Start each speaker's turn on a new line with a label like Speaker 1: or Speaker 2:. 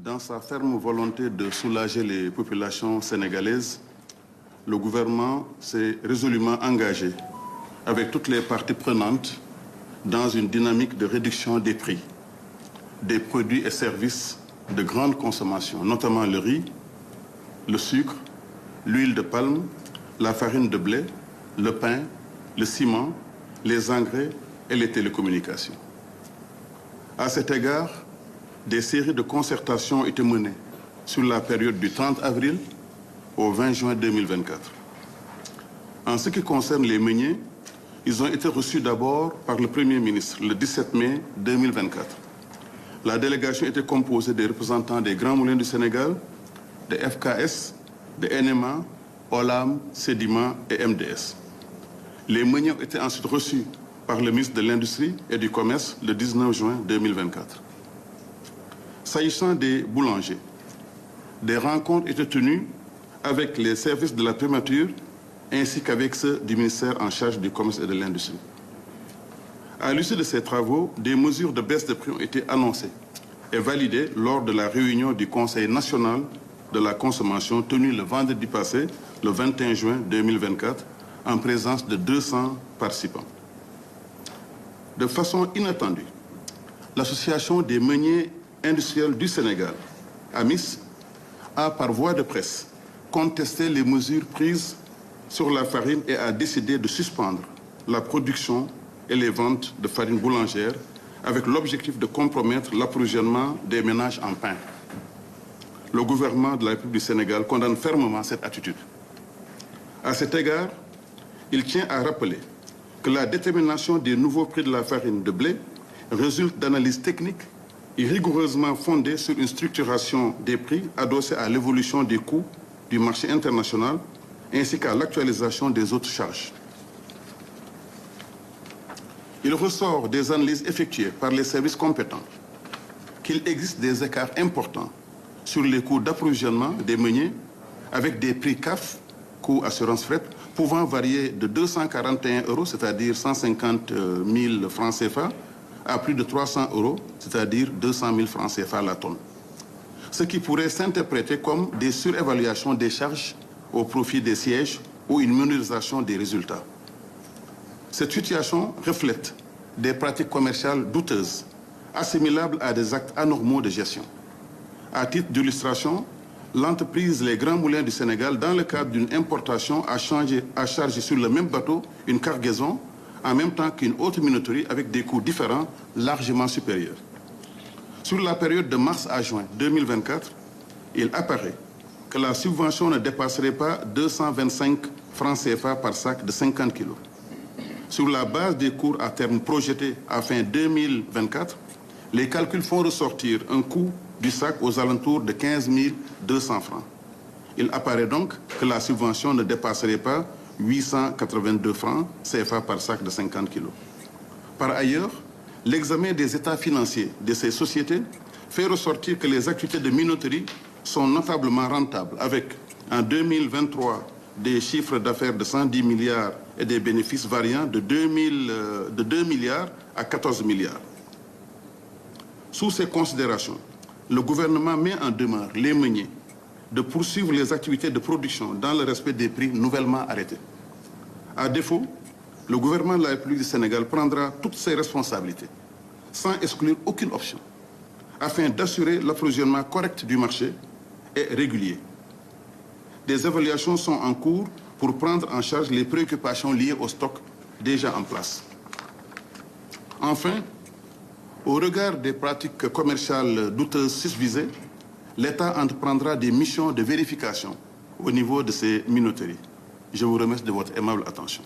Speaker 1: Dans sa ferme volonté de soulager les populations sénégalaises, le gouvernement s'est résolument engagé avec toutes les parties prenantes dans une dynamique de réduction des prix des produits et services de grande consommation, notamment le riz, le sucre, l'huile de palme, la farine de blé, le pain, le ciment, les engrais et les télécommunications. À cet égard, des séries de concertations ont été menées sur la période du 30 avril au 20 juin 2024. En ce qui concerne les meuniers, ils ont été reçus d'abord par le Premier ministre le 17 mai 2024. La délégation était composée des représentants des Grands Moulins du Sénégal, de FKS, de NMA, OLAM, Sedima et MDS. Les meuniers ont été ensuite reçus par le ministre de l'Industrie et du Commerce le 19 juin 2024. S'agissant des boulangers, des rencontres étaient tenues avec les services de la primature ainsi qu'avec ceux du ministère en charge du Commerce et de l'Industrie. À l'issue de ces travaux, des mesures de baisse de prix ont été annoncées et validées lors de la réunion du Conseil national de la consommation tenue le vendredi passé, le 21 juin 2024, en présence de 200 participants. De façon inattendue, l'Association des meuniers industriels du Sénégal, AMIS, a par voie de presse contesté les mesures prises sur la farine et a décidé de suspendre la production et les ventes de farine boulangère avec l'objectif de compromettre l'approvisionnement des ménages en pain. Le gouvernement de la République du Sénégal condamne fermement cette attitude. À cet égard, il tient à rappeler que la détermination des nouveaux prix de la farine de blé résulte d'analyses techniques et rigoureusement fondées sur une structuration des prix adossée à l'évolution des coûts du marché international ainsi qu'à l'actualisation des autres charges. Il ressort des analyses effectuées par les services compétents qu'il existe des écarts importants sur les coûts d'approvisionnement des meuniers avec des prix CAF, coûts assurance fret, pouvant varier de 241 €, c'est-à-dire 150 000 francs CFA, à plus de 300 €, c'est-à-dire 200 000 francs CFA la tonne. Ce qui pourrait s'interpréter comme des surévaluations des charges au profit des sièges ou une minorisation des résultats. Cette situation reflète des pratiques commerciales douteuses, assimilables à des actes anormaux de gestion. À titre d'illustration, l'entreprise Les Grands Moulins du Sénégal, dans le cadre d'une importation, a chargé sur le même bateau une cargaison en même temps qu'une autre minoterie avec des coûts différents, largement supérieurs. Sur la période de mars à juin 2024, il apparaît que la subvention ne dépasserait pas 225 francs CFA par sac de 50 kg. Sur la base des cours à terme projetés à fin 2024, les calculs font ressortir un coût du sac aux alentours de 15 200 francs. Il apparaît donc que la subvention ne dépasserait pas 882 francs CFA par sac de 50 kg. Par ailleurs, l'examen des états financiers de ces sociétés fait ressortir que les activités de minoterie sont notablement rentables, avec en 2023 des chiffres d'affaires de 110 milliards et des bénéfices variant de 2 milliards à 14 milliards. Sous ces considérations, le gouvernement met en demeure les meuniers de poursuivre les activités de production dans le respect des prix nouvellement arrêtés. À défaut, le gouvernement de la République du Sénégal prendra toutes ses responsabilités, sans exclure aucune option, afin d'assurer l'approvisionnement correct du marché et régulier. Des évaluations sont en cours pour prendre en charge les préoccupations liées au stock déjà en place. Enfin, au regard des pratiques commerciales douteuses susvisées, l'État entreprendra des missions de vérification au niveau de ces minoteries. Je vous remercie de votre aimable attention.